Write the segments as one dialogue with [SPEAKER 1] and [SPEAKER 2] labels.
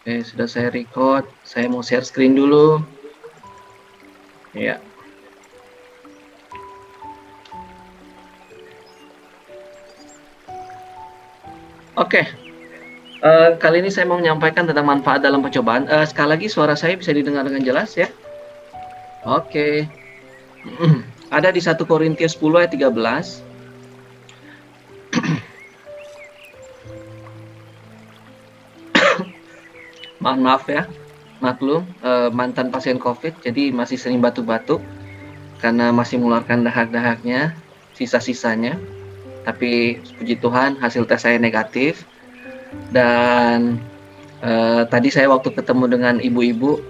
[SPEAKER 1] Sudah saya record. Saya mau share screen dulu. Ya. Oke. Kali ini saya mau menyampaikan tentang manfaat dalam percobaan. Sekali lagi suara saya bisa didengar dengan jelas ya? Oke. Ada di 1 Korintius 10 ayat 13. Maaf ya. Maklum, mantan pasien COVID, jadi masih sering batuk-batuk karena masih mengeluarkan dahak-dahaknya, sisa-sisanya. Tapi puji Tuhan hasil tes saya negatif. Dan tadi saya waktu ketemu dengan ibu-ibu,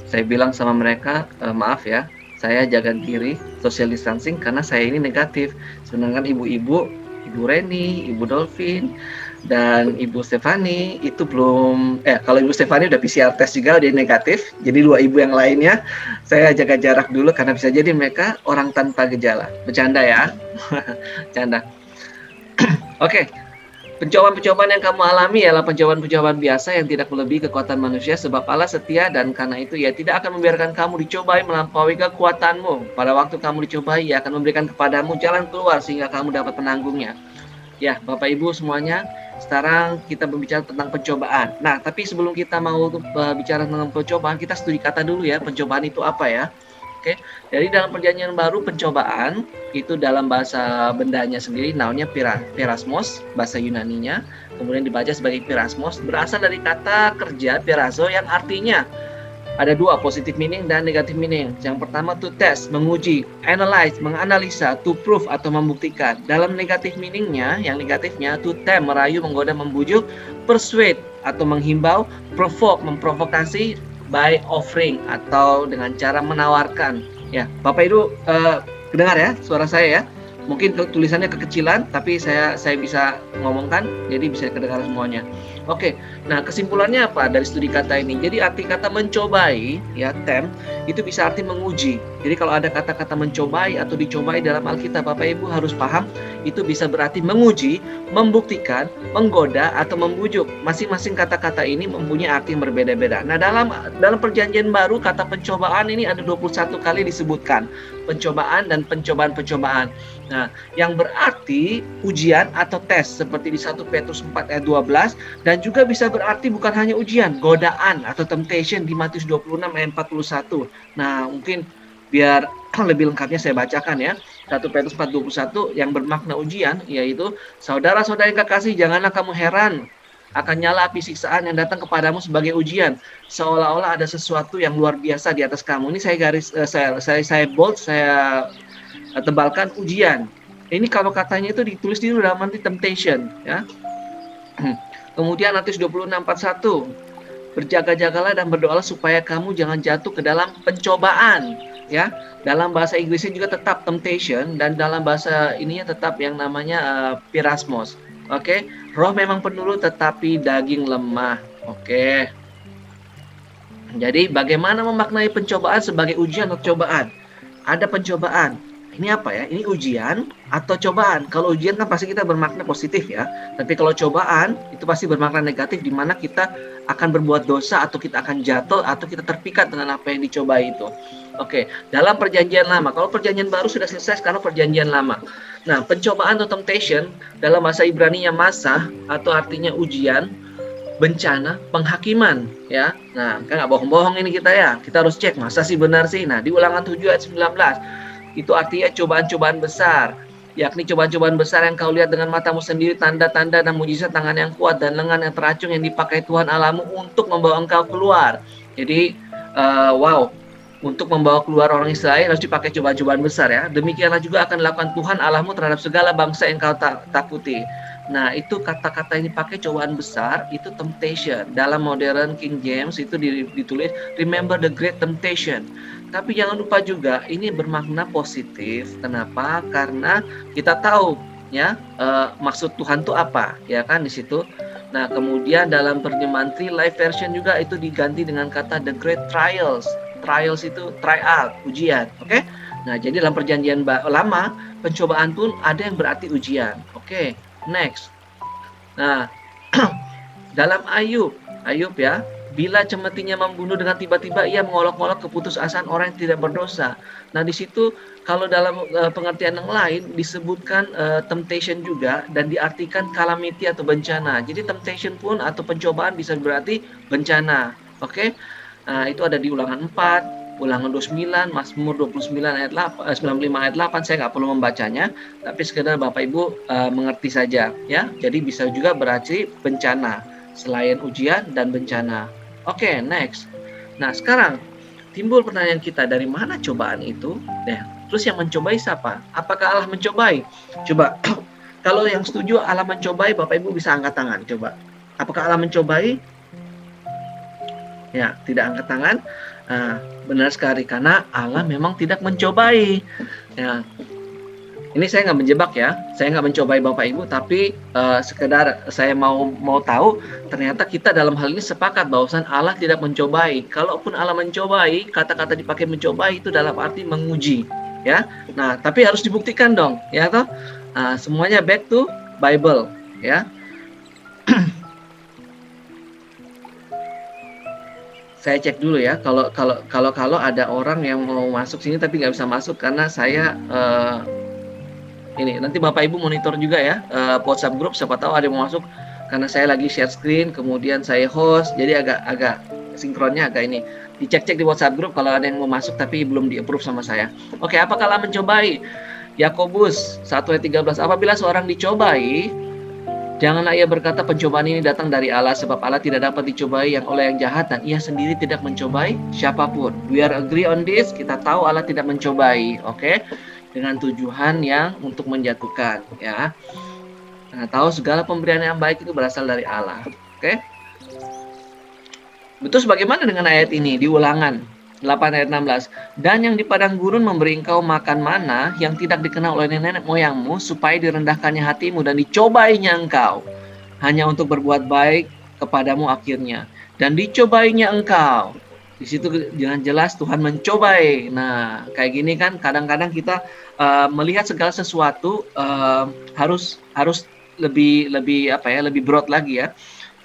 [SPEAKER 1] saya bilang sama mereka, maaf ya, saya jaga diri, social distancing karena saya ini negatif. Sedangkan ibu-ibu, Ibu Reni, Ibu Dolphin, dan Ibu Stefani itu belum, kalau Ibu Stefani udah PCR test juga, dia negatif. Jadi 2 ibu yang lainnya, saya jaga jarak dulu karena bisa jadi mereka orang tanpa gejala. Bercanda ya, bercanda. Oke. Pencobaan-pencobaan yang kamu alami ialah pencobaan-pencobaan biasa yang tidak melebihi kekuatan manusia, sebab Allah setia dan karena itu Ia tidak akan membiarkan kamu dicobai melampaui kekuatanmu. Pada waktu kamu dicobai, Ia akan memberikan kepadamu jalan keluar sehingga kamu dapat menanggungnya. Ya, Bapak Ibu semuanya, sekarang kita berbicara tentang pencobaan. Nah, tapi sebelum kita mau bicara tentang pencobaan, kita studi kata dulu ya, pencobaan itu apa ya? Oke, jadi dalam perjanjian baru pencobaan itu dalam bahasa bendanya sendiri naunnya perasmos, bahasa Yunaninya, kemudian dibaca sebagai perasmos, berasal dari kata kerja perazo yang artinya ada 2, positive meaning dan negative meaning. Yang pertama to test, menguji, analyze, menganalisa, to prove atau membuktikan. Dalam negative meaningnya, yang negatifnya to tempt, merayu, menggoda, membujuk, persuade atau menghimbau, provoke, memprovokasi, by offering atau dengan cara menawarkan. Ya, Bapak Ibu dengar ya suara saya ya. Mungkin tulisannya kekecilan, tapi saya bisa ngomongkan, jadi bisa kedengar semuanya. Oke, nah kesimpulannya apa dari studi kata ini? Jadi arti kata mencobai, ya tempt, itu bisa arti menguji. Jadi kalau ada kata-kata mencobai atau dicobai dalam Alkitab, Bapak Ibu harus paham, itu bisa berarti menguji, membuktikan, menggoda, atau membujuk. Masing-masing kata-kata ini mempunyai arti yang berbeda-beda. Nah, dalam perjanjian baru, kata pencobaan ini ada 21 kali disebutkan. Pencobaan dan pencobaan-pencobaan. Nah, yang berarti ujian atau tes seperti di 1 Petrus 4 ayat 12 dan juga bisa berarti bukan hanya ujian, godaan atau temptation di Matius 26 ayat 41. Nah, mungkin biar lebih lengkapnya saya bacakan ya. 1 Petrus 4:21 yang bermakna ujian yaitu saudara-saudara yang kekasih, janganlah kamu heran akan nyala api siksaan yang datang kepadamu sebagai ujian, seolah-olah ada sesuatu yang luar biasa di atas kamu. Ini saya garis saya bold, saya tebalkan ujian. Ini kalau katanya itu ditulis di dalam nanti temptation ya. Kemudian Matius 26:41, berjaga-jagalah dan berdoalah supaya kamu jangan jatuh ke dalam pencobaan ya. Dalam bahasa Inggrisnya juga tetap temptation dan dalam bahasa ininya tetap yang namanya pirasmos. Oke, roh memang penurut tetapi daging lemah. Oke. Jadi bagaimana memaknai pencobaan sebagai ujian atau cobaan? Ada pencobaan. Ini apa ya? Ini ujian atau cobaan? Kalau ujian kan pasti kita bermakna positif ya. Tapi kalau cobaan itu pasti bermakna negatif, di mana kita akan berbuat dosa atau kita akan jatuh atau kita terpikat dengan apa yang dicoba itu. Oke, dalam perjanjian lama. Kalau perjanjian baru sudah selesai, sekarang perjanjian lama. Nah, pencobaan atau temptation dalam bahasa Ibrani-nya masa atau artinya ujian, bencana, penghakiman ya. Nah, kan nggak bohong-bohong ini kita ya. Kita harus cek masa sih benar sih. Nah, di Ulangan 7 ayat 19 itu artinya cobaan-cobaan besar, yakni cobaan-cobaan besar yang kau lihat dengan matamu sendiri, tanda-tanda dan mujizat tangan yang kuat dan lengan yang teracung yang dipakai Tuhan Allahmu untuk membawa engkau keluar. Jadi wow, untuk membawa keluar orang Israel harus dipakai cobaan-cobaan besar ya. Demikianlah juga akan dilakukan Tuhan Allahmu terhadap segala bangsa yang kau takuti. Nah, itu kata-kata yang dipakai cobaan besar itu temptation. Dalam modern King James itu ditulis remember the great temptation. Tapi jangan lupa juga ini bermakna positif. Kenapa? Karena kita tahu ya maksud Tuhan itu apa, ya kan di situ. Nah, kemudian dalam terjemahan Tree Life Version juga itu diganti dengan kata the great trials. Trials itu trial, ujian, oke? Nah, jadi dalam perjanjian lama, pencobaan pun ada yang berarti ujian. Oke, next. Nah, dalam Ayub ya, Bila cemetinya membunuh dengan tiba-tiba ia mengolok-olok keputusasaan orang yang tidak berdosa. Nah, di situ kalau dalam pengertian yang lain disebutkan temptation juga dan diartikan calamity atau bencana. Jadi temptation pun atau pencobaan bisa berarti bencana. Oke? Nah, itu ada di Ulangan 4, Ulangan 29, Mazmur 29 ayat 8, 95 ayat 8. Saya nggak perlu membacanya, tapi sekedar Bapak Ibu mengerti saja ya. Jadi bisa juga berarti bencana selain ujian dan bencana. Oke, next. Nah, sekarang timbul pertanyaan kita, dari mana cobaan itu? Nah, terus yang mencobai siapa? Apakah Allah mencobai? Coba, kalau yang setuju Allah mencobai, Bapak Ibu bisa angkat tangan. Coba, apakah Allah mencobai? Ya, tidak angkat tangan. Nah, benar sekali, karena Allah memang tidak mencobai. Ya, ini saya nggak menjebak ya, saya nggak mencobai Bapak Ibu, tapi sekedar saya mau tahu, ternyata kita dalam hal ini sepakat bahwasan Allah tidak mencobai. Kalaupun Allah mencobai, kata-kata dipakai mencobai itu dalam arti menguji, ya. Nah, tapi harus dibuktikan dong, ya toh. Nah, semuanya back to Bible, ya. Saya cek dulu ya, kalau ada orang yang mau masuk sini tapi nggak bisa masuk karena saya ini nanti Bapak Ibu monitor juga ya WhatsApp grup, siapa tahu ada yang mau masuk karena saya lagi share screen, kemudian saya host, jadi agak sinkronnya agak ini. Dicek-cek di WhatsApp grup kalau ada yang mau masuk tapi belum di-approve sama saya. Oke, apakah Allah mencobai? Yakobus 1 ayat 13, apabila seorang dicobai, janganlah ia berkata pencobaan ini datang dari Allah, sebab Allah tidak dapat dicobai yang oleh yang jahat dan ia sendiri tidak mencobai siapapun. We are agree on this, kita tahu Allah tidak mencobai, oke? Dengan tujuan yang untuk menjatuhkan, ya. Nah, tahu segala pemberian yang baik itu berasal dari Allah, oke? Betul, bagaimana dengan ayat ini di Ulangan 8 ayat 16? Dan yang di padang gurun memberi engkau makan mana yang tidak dikenal oleh nenek moyangmu, supaya direndahkannya hatimu dan dicobainya engkau hanya untuk berbuat baik kepadamu akhirnya, dan dicobainya engkau. Di situ dengan jelas Tuhan mencobai. Nah, kayak gini kan kadang-kadang kita melihat segala sesuatu harus lebih apa ya, lebih broad lagi ya.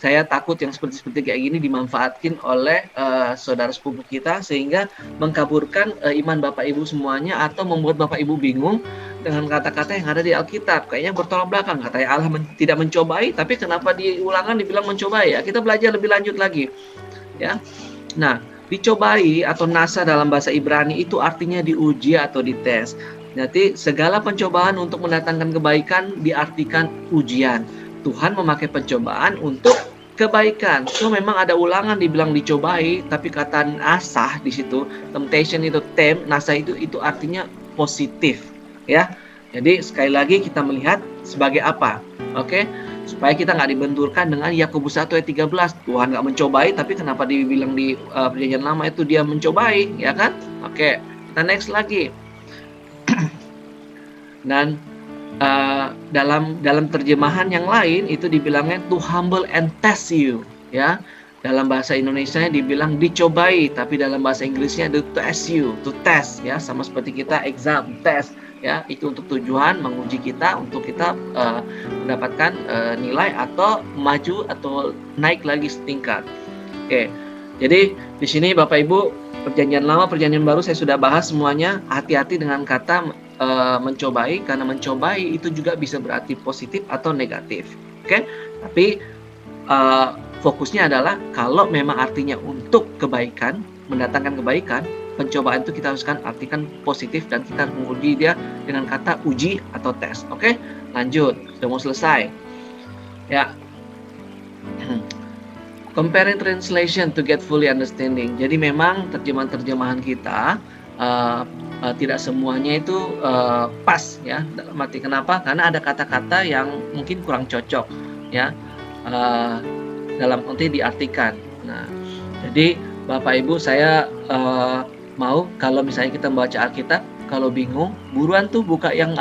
[SPEAKER 1] Saya takut yang seperti kayak gini dimanfaatkan oleh saudara sepupu kita sehingga mengkaburkan iman Bapak Ibu semuanya atau membuat Bapak Ibu bingung dengan kata-kata yang ada di Alkitab. Kayaknya bertolak belakang, katanya Allah tidak mencobai, tapi kenapa di Ulangan dibilang mencobai ya? Kita belajar lebih lanjut lagi, ya. Nah, dicobai atau nasa dalam bahasa Ibrani itu artinya diuji atau dites. Jadi segala pencobaan untuk mendatangkan kebaikan diartikan ujian. Tuhan memakai pencobaan untuk kebaikan. So memang ada Ulangan dibilang dicobai, tapi kata nasah di situ, temptation itu nasa itu artinya positif, ya. Jadi sekali lagi kita melihat sebagai apa, oke? Supaya kita nggak dibenturkan dengan Yakobus 1 ayat 13. Tuhan nggak mencobai, tapi kenapa dibilang di perjanjian lama itu dia mencobai, ya kan? Oke, kita next lagi. Dan dalam terjemahan yang lain itu dibilangnya to humble and test you, ya. Dalam bahasa Indonesia dibilang dicobai, tapi dalam bahasa Inggrisnya to test you, to test, ya, sama seperti kita exam, test, ya. Itu untuk tujuan menguji kita untuk kita mendapatkan nilai atau maju atau naik lagi setingkat. Oke. Jadi di sini Bapak Ibu, perjanjian lama, perjanjian baru saya sudah bahas semuanya. Hati-hati dengan kata mencobai, karena mencobai itu juga bisa berarti positif atau negatif. Oke, tapi fokusnya adalah kalau memang artinya untuk kebaikan, mendatangkan kebaikan, pencobaan itu kita haruskan artikan positif dan kita menguji dia dengan kata uji atau tes. Oke, lanjut, sudah mau selesai. Ya. Comparing translation to get fully understanding. Jadi memang terjemahan-terjemahan kita tidak semuanya itu pas ya, dalam arti kenapa? Karena ada kata-kata yang mungkin kurang cocok ya dalam arti diartikan. Nah, jadi Bapak Ibu, saya mau kalau misalnya kita membaca Alkitab, kalau bingung buruan tuh buka yang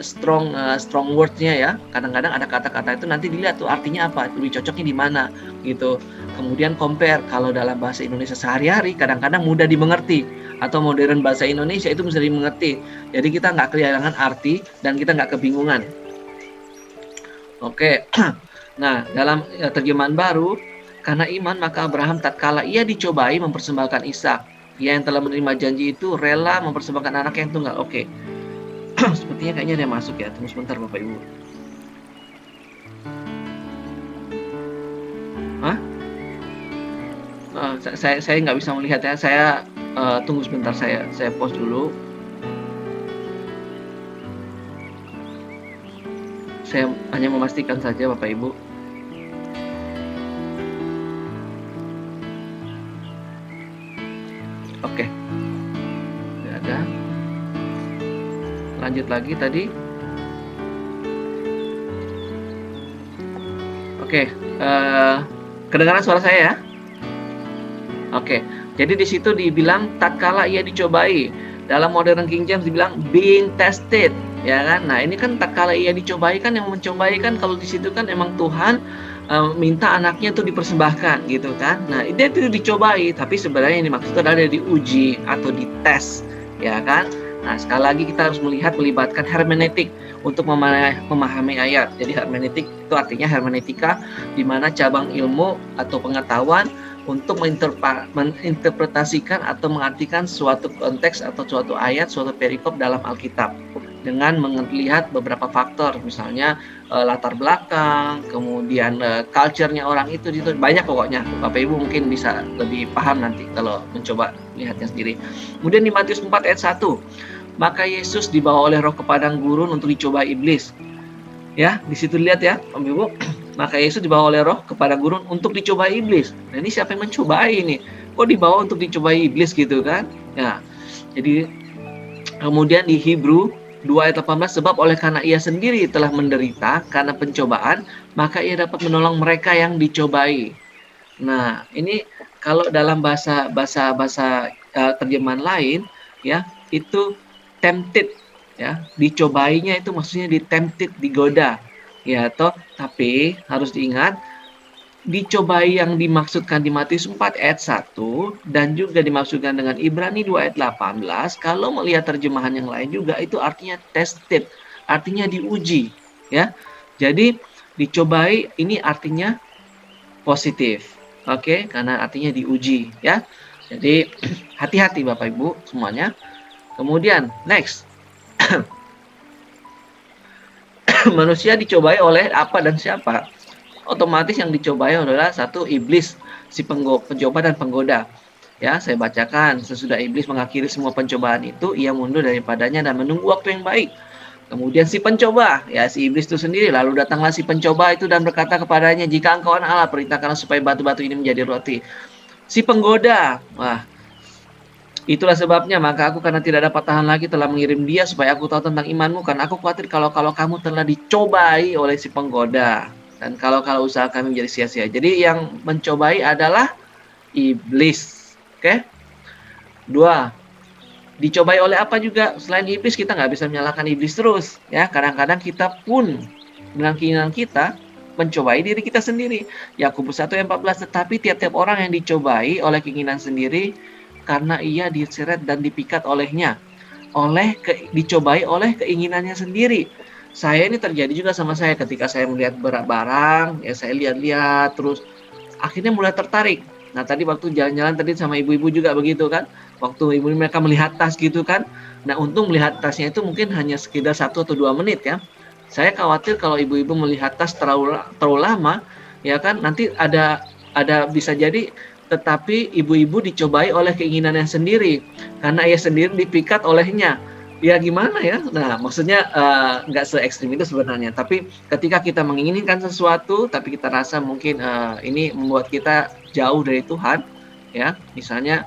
[SPEAKER 1] strong words-nya ya. Kadang-kadang ada kata-kata itu nanti dilihat tuh artinya apa, lebih cocoknya di mana gitu. Kemudian compare, kalau dalam bahasa Indonesia sehari-hari kadang-kadang mudah dimengerti, atau modern bahasa Indonesia itu bisa dimengerti. Jadi kita nggak kehilangan arti dan kita nggak kebingungan. Oke. Nah, dalam terjemahan baru Karena iman maka Abraham tatkala ia dicobai mempersembahkan Ishak. Ia yang telah menerima janji itu rela mempersembahkan anak yang tunggal. Oke. Sepertinya kayaknya ada yang masuk ya. Tunggu sebentar Bapak Ibu. Hah? Saya nggak bisa melihat ya. Saya tunggu sebentar, saya pause dulu. Saya hanya memastikan saja Bapak Ibu. Oke. Tidak ada. Lanjut lagi tadi. Oke, kedengaran suara saya ya? Oke, jadi di situ dibilang tatkala ia dicobai. Dalam modern King James dibilang being tested, ya kan? Nah, ini kan tatkala ia dicobai kan, yang mencobai kan kalau di situ kan emang Tuhan minta anaknya itu dipersembahkan gitu kan. Nah, dia itu dicobai, tapi sebenarnya yang dimaksud adalah diuji atau dites, ya kan? Nah, sekali lagi kita harus melibatkan hermeneutik untuk memahami ayat. Jadi hermeneutik itu artinya hermeneutika, di mana cabang ilmu atau pengetahuan untuk menginterpretasikan atau mengartikan suatu konteks atau suatu ayat, suatu perikop dalam Alkitab dengan melihat beberapa faktor, misalnya latar belakang, kemudian culture-nya orang itu banyak pokoknya. Bapak Ibu mungkin bisa lebih paham nanti kalau mencoba lihatnya sendiri. Kemudian di Matius 4 ayat 1, maka Yesus dibawa oleh roh ke padang gurun untuk dicoba iblis. Ya, di situ lihat ya, Bapak Ibu. Maka Yesus dibawa oleh roh ke padang gurun untuk dicobai iblis. Nah, ini siapa yang mencobai ini? Kok dibawa untuk dicobai iblis gitu kan? Ya. Jadi kemudian di Hebrew 2 ayat 18, sebab oleh karena ia sendiri telah menderita karena pencobaan, maka ia dapat menolong mereka yang dicobai. Nah, ini kalau dalam bahasa terjemahan lain ya, itu tempted ya, dicobainya itu maksudnya ditempted, digoda. Ya, tapi harus diingat dicobai yang dimaksudkan di Matius 4 ayat 1 dan juga dimaksudkan dengan Ibrani 2 ayat 18, kalau melihat terjemahan yang lain juga itu artinya tested, artinya diuji, ya. Jadi dicobai ini artinya positif. Oke, karena artinya diuji, ya. Jadi hati-hati Bapak Ibu semuanya. Kemudian next. Manusia dicobai oleh apa dan siapa? Otomatis yang dicobai adalah satu iblis, si pencoba dan penggoda. Ya, saya bacakan. Sesudah iblis mengakhiri semua pencobaan itu, ia mundur daripadanya dan menunggu waktu yang baik. Kemudian si pencoba, ya si iblis itu sendiri, lalu datanglah si pencoba itu dan berkata kepadanya, jika engkau anak Allah, perintahkanlah supaya batu-batu ini menjadi roti. Si penggoda, wah, itulah sebabnya maka aku karena tidak dapat tahan lagi telah mengirim dia supaya aku tahu tentang imanmu, karena aku khawatir kalau kamu telah dicobai oleh si penggoda dan kalau usaha kami menjadi sia-sia. Jadi yang mencobai adalah iblis. Oke? 2. Dicobai oleh apa juga? Selain iblis, kita nggak bisa menyalahkan iblis terus. Ya, kadang-kadang kita pun dengan keinginan kita mencobai diri kita sendiri. Yakobus 1 ayat 14, tetapi tiap-tiap orang yang dicobai oleh keinginan sendiri karena ia diseret dan dipikat olehnya, dicobai oleh keinginannya sendiri. Saya ini terjadi juga sama saya ketika saya melihat barang, ya saya lihat-lihat terus akhirnya mulai tertarik. Nah, tadi waktu jalan-jalan tadi sama ibu-ibu juga begitu kan. Waktu ibu mereka melihat tas gitu kan. Nah, untung melihat tasnya itu mungkin hanya sekitar 1 atau 2 menit ya. Saya khawatir kalau ibu-ibu melihat tas terlalu lama, ya kan nanti ada bisa jadi tetapi ibu-ibu dicobai oleh keinginannya sendiri karena ia sendiri dipikat olehnya. Ya gimana ya? Nah, maksudnya nggak se-ekstrim itu sebenarnya. Tapi ketika kita menginginkan sesuatu, tapi kita rasa mungkin ini membuat kita jauh dari Tuhan, ya. Misalnya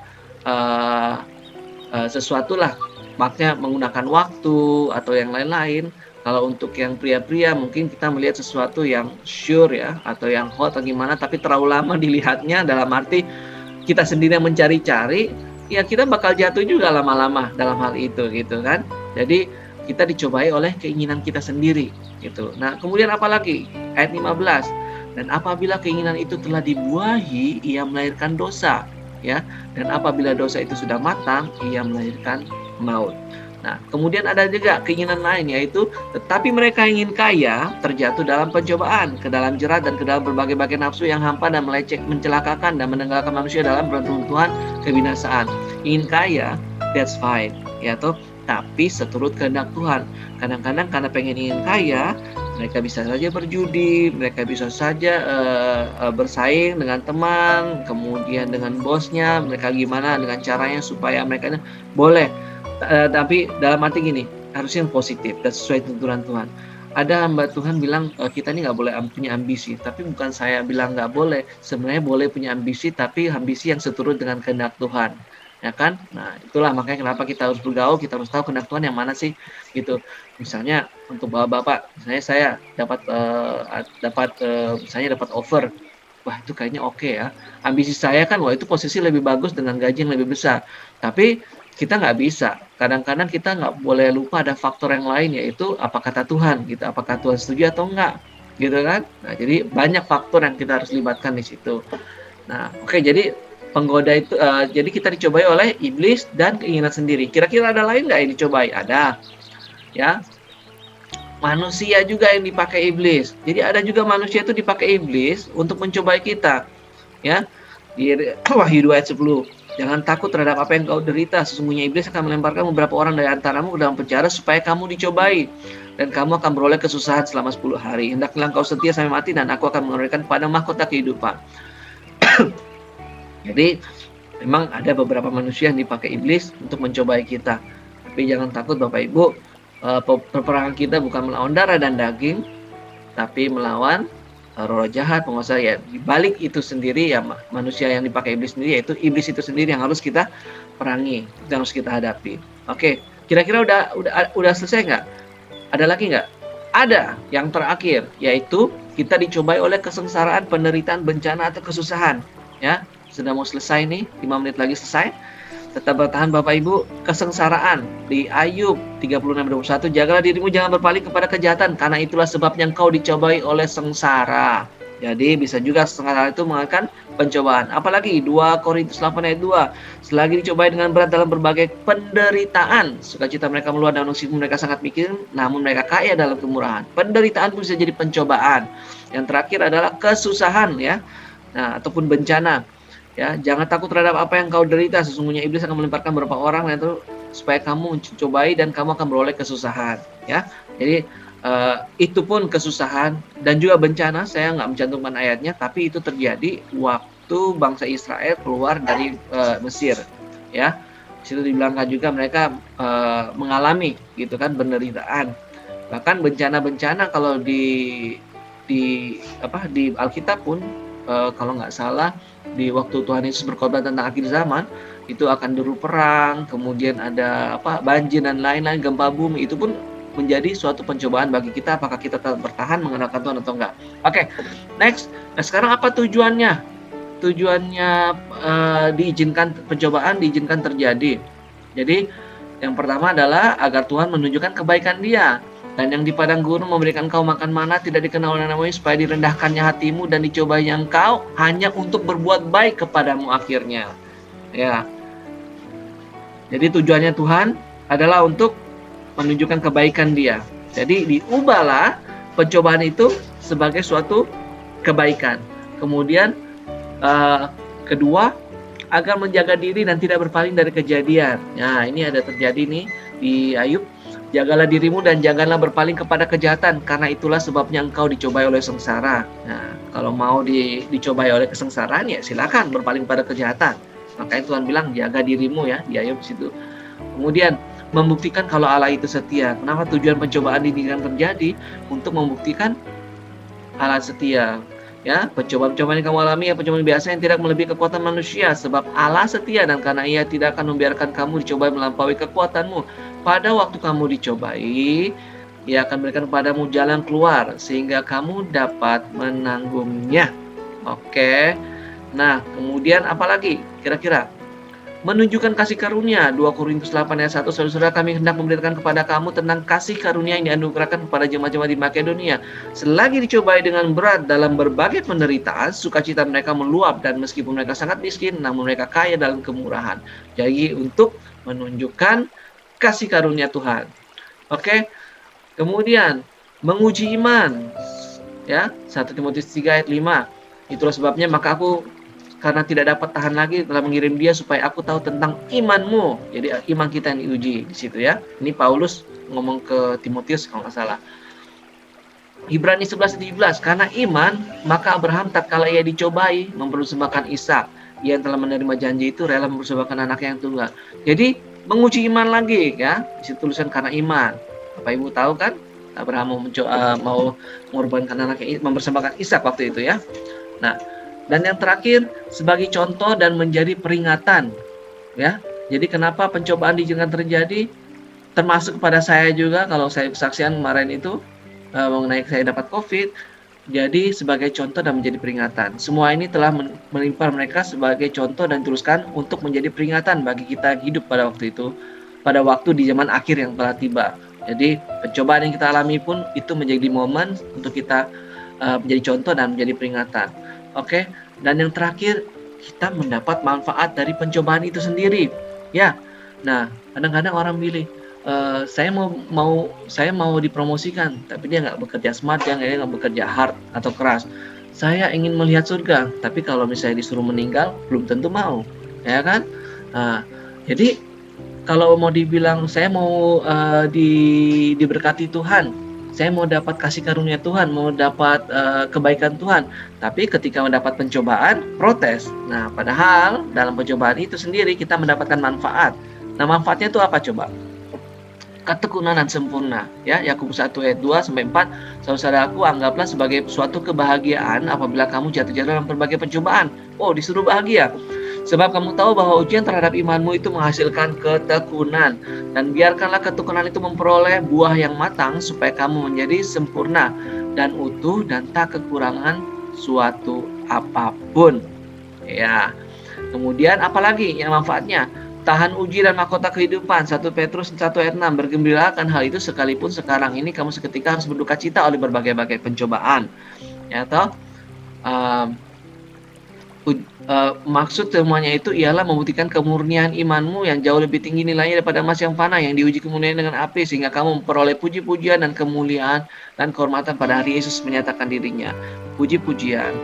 [SPEAKER 1] sesuatu lah, makanya menggunakan waktu atau yang lain-lain. Kalau untuk yang pria-pria mungkin kita melihat sesuatu yang sure ya atau yang hot atau gimana, tapi terlalu lama dilihatnya dalam arti kita sendiri yang mencari-cari, ya kita bakal jatuh juga lama-lama dalam hal itu gitu kan. Jadi kita dicobai oleh keinginan kita sendiri gitu. Nah, kemudian apa lagi? Ayat 15. Dan apabila keinginan itu telah dibuahi, ia melahirkan dosa, ya. Dan apabila dosa itu sudah matang, ia melahirkan maut. Nah, kemudian ada juga keinginan lain, yaitu tetapi mereka ingin kaya terjatuh dalam pencobaan, ke dalam jerat dan ke dalam berbagai-bagai nafsu yang hampa dan meleceh, mencelakakan dan menenggelamkan manusia dalam runtuhan kebinasaan. Ingin kaya, that's fine, ya toh. Tapi seturut kehendak Tuhan. Kadang-kadang karena pengen ingin kaya, mereka bisa saja berjudi, mereka bisa saja bersaing dengan teman, kemudian dengan bosnya, mereka gimana dengan caranya supaya mereka boleh. Tapi dalam arti gini, harusnya yang positif dan sesuai tuntunan Tuhan. Ada hamba Tuhan bilang, kita ini nggak boleh punya ambisi, tapi bukan saya bilang nggak boleh, sebenarnya boleh punya ambisi, tapi ambisi yang seturut dengan kehendak Tuhan, ya kan? Nah, itulah makanya kenapa kita harus bergaul, kita harus tahu kehendak Tuhan yang mana sih, gitu. Misalnya untuk bapak-bapak, misalnya saya misalnya dapat offer, wah itu kayaknya oke ya. Ambisi saya kan, wah itu posisi lebih bagus dengan gaji yang lebih besar. Tapi kita nggak bisa. Kadang-kadang kita nggak boleh lupa ada faktor yang lain, yaitu apa kata Tuhan, gitu. Apakah Tuhan setuju atau enggak, gitu kan? Nah, jadi banyak faktor yang kita harus libatkan di situ. Nah, oke, jadi penggoda itu, jadi kita dicobai oleh iblis dan keinginan sendiri. Kira-kira ada lain nggak yang dicobai? Ada, ya. Manusia juga yang dipakai iblis. Jadi ada juga manusia itu dipakai iblis untuk mencobai kita, ya. Di Wahyu 2 ayat 10. Jangan takut terhadap apa yang kau derita, sesungguhnya iblis akan melemparkan beberapa orang dari antaramu ke dalam penjara supaya kamu dicobai dan kamu akan beroleh kesusahan selama 10 hari. Hendaklah engkau setia sampai mati dan aku akan mengembalikan pada mahkota kehidupan. Jadi memang ada beberapa manusia yang dipakai iblis untuk mencobai kita. Tapi jangan takut Bapak Ibu, peperangan kita bukan melawan darah dan daging, tapi melawan roh jahat, penguasa ya. Di balik itu sendiri ya manusia yang dipakai iblis sendiri, yaitu iblis itu sendiri yang harus kita perangi, yang harus kita hadapi. Oke, kira-kira udah selesai nggak? Ada lagi nggak? Ada, yang terakhir, yaitu kita dicobai oleh kesengsaraan, penderitaan, bencana atau kesusahan. Ya, sudah mau selesai nih, 5 menit lagi selesai. Tetap bertahan Bapak Ibu. Kesengsaraan di Ayub 36:21, jagalah dirimu jangan berpaling kepada kejahatan, karena itulah sebabnya engkau dicobai oleh sengsara. Jadi bisa juga sengsara itu mengatakan pencobaan. Apalagi 2 Korintus 8 ayat 2, selagi dicobai dengan berat dalam berbagai penderitaan, sukacita mereka meluap dan meskipun mereka sangat miskin, namun mereka kaya dalam kemurahan. Penderitaan pun bisa jadi pencobaan. Yang terakhir adalah kesusahan, ya. Nah, ataupun bencana. Ya, jangan takut terhadap apa yang kau derita, sesungguhnya iblis akan melemparkan beberapa orang itu supaya kamu mencobai dan kamu akan beroleh kesusahan, ya. Jadi itu pun kesusahan dan juga bencana, saya nggak mencantumkan ayatnya, tapi itu terjadi waktu bangsa Israel keluar dari Mesir, ya. Di situ dibilangkan juga mereka mengalami gitu kan penderitaan. Bahkan bencana-bencana kalau di Alkitab pun kalau nggak salah di waktu Tuhan Yesus berkhotbah tentang akhir zaman, itu akan deru perang, kemudian ada banjir dan lain-lain, gempa bumi, itu pun menjadi suatu pencobaan bagi kita, apakah kita tetap bertahan mengandalkan Tuhan atau enggak. Oke, next. Nah, sekarang apa tujuannya? Tujuannya diizinkan pencobaan, diizinkan terjadi. Jadi yang pertama adalah agar Tuhan menunjukkan kebaikan Dia. Dan yang di padang gurun memberikan kau makan mana tidak dikenal oleh namanya, supaya direndahkannya hatimu dan dicobanya engkau hanya untuk berbuat baik kepadamu akhirnya. Ya. Jadi tujuannya Tuhan adalah untuk menunjukkan kebaikan Dia. Jadi diubahlah pencobaan itu sebagai suatu kebaikan. Kemudian kedua, agar menjaga diri dan tidak berpaling dari kejadian. Nah, ini ada terjadi nih di Ayub. Jagalah dirimu dan janganlah berpaling kepada kejahatan, karena itulah sebabnya engkau dicobai oleh sengsara. Nah, kalau mau dicobai oleh kesengsaraan ya silakan berpaling pada kejahatan. Makanya Tuhan bilang jaga dirimu ya di Ayub situ. Kemudian membuktikan kalau Allah itu setia. Kenapa tujuan pencobaan ini kan terjadi? Untuk membuktikan Allah setia. Ya, pencobaan-pencobaan yang kamu alami ya pencobaan biasa yang tidak melebihi kekuatan manusia, sebab Allah setia dan karena Ia tidak akan membiarkan kamu dicobai melampaui kekuatanmu. Pada waktu kamu dicobai, Ia akan berikan kepadamu jalan keluar sehingga kamu dapat menanggungnya. Oke. Nah, kemudian apa lagi? Kira-kira menunjukkan kasih karunia. 2 Korintus 8 ayat 1, saudara-saudara, kami hendak memberitakan kepada kamu tentang kasih karunia yang dianugerahkan kepada jemaat-jemaat di Makedonia. Selagi dicobai dengan berat dalam berbagai penderitaan, sukacita mereka meluap dan meskipun mereka sangat miskin, namun mereka kaya dalam kemurahan. Jadi untuk menunjukkan kasih karunia Tuhan. Oke. Kemudian menguji iman. Ya, 1 Timotius 3 ayat 5. Itulah sebabnya maka aku karena tidak dapat tahan lagi telah mengirim dia supaya aku tahu tentang imanmu. Jadi iman kita yang diuji di situ ya. Ini Paulus ngomong ke Timotius kalau nggak salah. Ibrani 11:17, karena iman maka Abraham tatkala ia dicobai mempersembahkan Ishak, ia yang telah menerima janji itu rela mempersembahkan anaknya yang tunggal. Jadi menguji iman lagi ya, di situ tulisan karena iman. Bapak Ibu tahu kan Abraham mau mengorbankan anaknya, mempersembahkan Ishak waktu itu ya. Nah, dan yang terakhir sebagai contoh dan menjadi peringatan ya. Jadi kenapa pencobaan jangan terjadi, termasuk kepada saya juga kalau saya kesaksian kemarin itu mengenai saya dapat COVID. Jadi sebagai contoh dan menjadi peringatan. Semua ini telah menimpa mereka sebagai contoh dan dituliskan untuk menjadi peringatan bagi kita yang hidup pada waktu itu, pada waktu di zaman akhir yang telah tiba. Jadi pencobaan yang kita alami pun itu menjadi momen untuk kita menjadi contoh dan menjadi peringatan. Oke. Dan yang terakhir, kita mendapat manfaat dari pencobaan itu sendiri. Ya. Nah, kadang-kadang orang pilih saya mau dipromosikan, tapi dia nggak bekerja smart, dia nggak bekerja hard atau keras. Saya ingin melihat surga, tapi kalau misalnya disuruh meninggal, belum tentu mau, ya kan? Nah, jadi kalau mau dibilang saya mau diberkati Tuhan, saya mau dapat kasih karunia Tuhan, mau dapat kebaikan Tuhan, tapi ketika mendapat pencobaan, protes. Nah, padahal dalam pencobaan itu sendiri kita mendapatkan manfaat. Nah, manfaatnya itu apa coba? Ketekunan dan sempurna ya. Yakobus 1 ayat 2 sampai 4. Saudaraku, anggaplah sebagai suatu kebahagiaan apabila kamu jatuh-jatuh dalam berbagai pencobaan. Oh, disuruh bahagia. Sebab kamu tahu bahwa ujian terhadap imanmu itu menghasilkan ketekunan, dan biarkanlah ketekunan itu memperoleh buah yang matang supaya kamu menjadi sempurna dan utuh dan tak kekurangan suatu apapun. Ya. Kemudian apalagi yang manfaatnya? Tahan uji dan mahkota kehidupan. 1 Petrus 1 ayat 6. Bergembiralah akan hal itu sekalipun sekarang ini kamu seketika harus berduka cita oleh berbagai-bagai pencobaan. Ya toh? Maksud semuanya itu ialah membuktikan kemurnian imanmu yang jauh lebih tinggi nilainya daripada emas yang fana yang diuji kemuliaan dengan api, sehingga kamu memperoleh puji-pujian dan kemuliaan dan kehormatan pada hari Yesus menyatakan dirinya. Puji-pujian,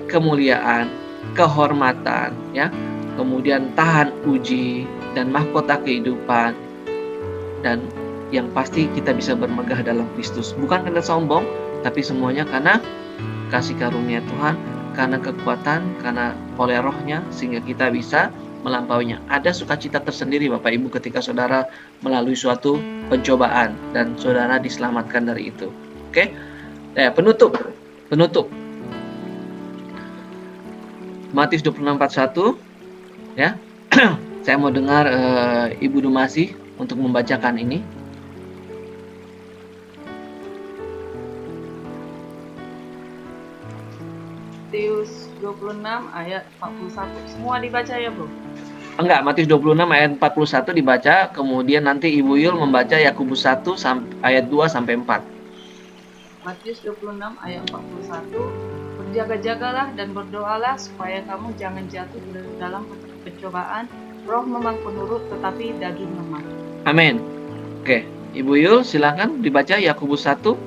[SPEAKER 1] kemuliaan, kehormatan, ya. Kemudian tahan uji dan mahkota kehidupan, dan yang pasti kita bisa bermegah dalam Kristus, bukan karena sombong, tapi semuanya karena kasih karunia Tuhan, karena kekuatan, karena oleh Roh-Nya, sehingga kita bisa melampauinya. Ada sukacita tersendiri Bapak Ibu ketika saudara melalui suatu pencobaan dan saudara diselamatkan dari itu. Oke? Nah, penutup. Matius 26:41 ya. Saya mau dengar Ibu Dumasi untuk membacakan ini.
[SPEAKER 2] Matius 26 ayat 41. Semua dibaca ya, Bro?
[SPEAKER 1] Enggak, Matius 26 ayat 41 dibaca, kemudian nanti Ibu Yul membaca Yakobus 1 ayat 2 sampai 4.
[SPEAKER 2] Matius 26 ayat 41. Berjaga-jagalah dan berdoalah supaya kamu jangan jatuh dalam pencobaan. Roh memang penurut tetapi daging lemah.
[SPEAKER 1] Amin. Oke, Ibu Yul silakan dibaca Yakobus 1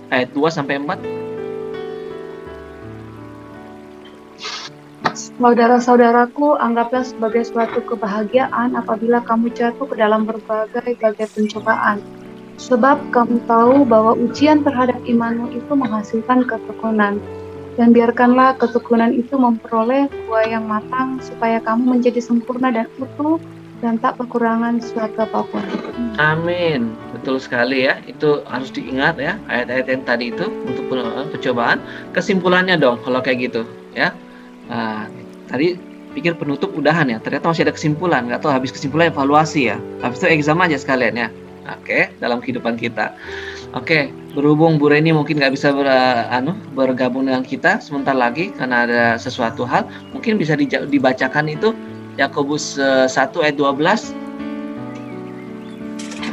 [SPEAKER 1] ayat 2 sampai 4.
[SPEAKER 3] Saudara-saudaraku, anggaplah sebagai suatu kebahagiaan apabila kamu jatuh ke dalam berbagai pencobaan. Sebab kamu tahu bahwa ujian terhadap imanmu itu menghasilkan ketekunan. Dan biarkanlah ketekunan itu memperoleh buah yang matang, supaya kamu menjadi sempurna dan utuh, dan tak kekurangan suatu apapun.
[SPEAKER 1] Amin. Betul sekali ya. Itu harus diingat ya, ayat-ayat yang tadi itu untuk percobaan. Kesimpulannya dong kalau kayak gitu ya. Tadi pikir penutup udahan ya, ternyata masih ada kesimpulan. Nggak tahu, habis kesimpulan evaluasi ya. Habis itu exam aja sekalian ya. Oke, dalam kehidupan kita. Oke, berhubung Bu Reni mungkin nggak bisa bergabung dengan kita sebentar lagi karena ada sesuatu hal, mungkin bisa dibacakan itu Yakobus 1 ayat 12.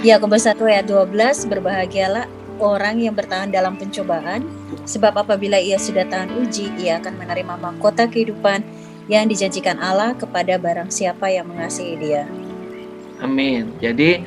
[SPEAKER 4] Yakobus 1 ayat 12, berbahagialah orang yang bertahan dalam pencobaan, sebab apabila ia sudah tahan uji, ia akan menerima mahkota kehidupan yang dijanjikan Allah kepada barang siapa yang mengasihi Dia.
[SPEAKER 1] Amin. Jadi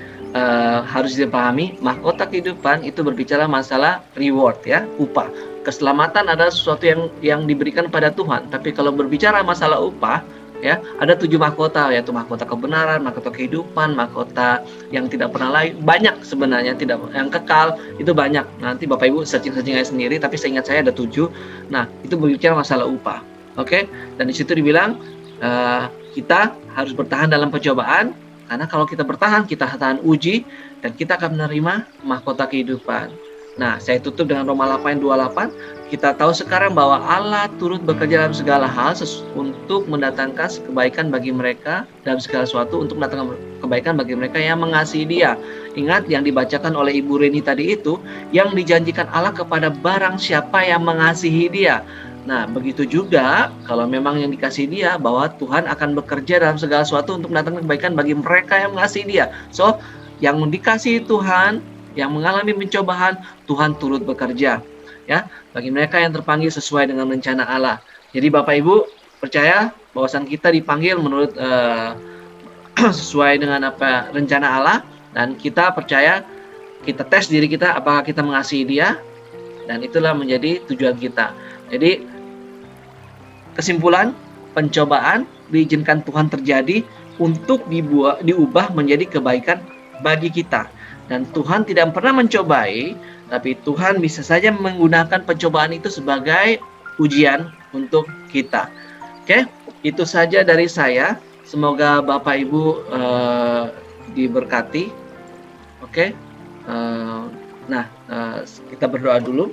[SPEAKER 1] harus dipahami, mahkota kehidupan itu berbicara masalah reward ya, upah. Keselamatan adalah sesuatu yang diberikan pada Tuhan. Tapi kalau berbicara masalah upah, ya ada 7 mahkota, yaitu mahkota kebenaran, mahkota kehidupan, mahkota yang tidak pernah lain, banyak sebenarnya, tidak yang kekal itu banyak. Nanti Bapak Ibu searching aja sendiri, tapi seingat saya ada 7. Nah, itu berbicara masalah upah. Oke? Dan di situ dibilang kita harus bertahan dalam pencobaan, karena kalau kita bertahan, kita tahan uji dan kita akan menerima mahkota kehidupan. Nah, saya tutup dengan Roma 8:28. Kita tahu sekarang bahwa Allah turut bekerja dalam segala hal untuk mendatangkan kebaikan bagi mereka, dalam segala sesuatu untuk mendatangkan kebaikan bagi mereka yang mengasihi Dia. Ingat yang dibacakan oleh Ibu Reni tadi itu, yang dijanjikan Allah kepada barang siapa yang mengasihi Dia. Nah, begitu juga kalau memang yang dikasihi Dia, bahwa Tuhan akan bekerja dalam segala sesuatu untuk mendatangkan kebaikan bagi mereka yang mengasihi Dia. So, yang dikasihi Tuhan, yang mengalami pencobaan, Tuhan turut bekerja. Ya, bagi mereka yang terpanggil sesuai dengan rencana Allah. Jadi Bapak Ibu percaya bahwasan kita dipanggil menurut sesuai dengan apa rencana Allah, dan kita percaya, kita tes diri kita apakah kita mengasihi Dia, dan itulah menjadi tujuan kita. Jadi kesimpulan, pencobaan diizinkan Tuhan terjadi untuk diubah menjadi kebaikan bagi kita. Dan Tuhan tidak pernah mencobai, tapi Tuhan bisa saja menggunakan pencobaan itu sebagai ujian untuk kita. Oke, itu saja dari saya. Semoga Bapak Ibu diberkati. Oke, nah kita berdoa dulu.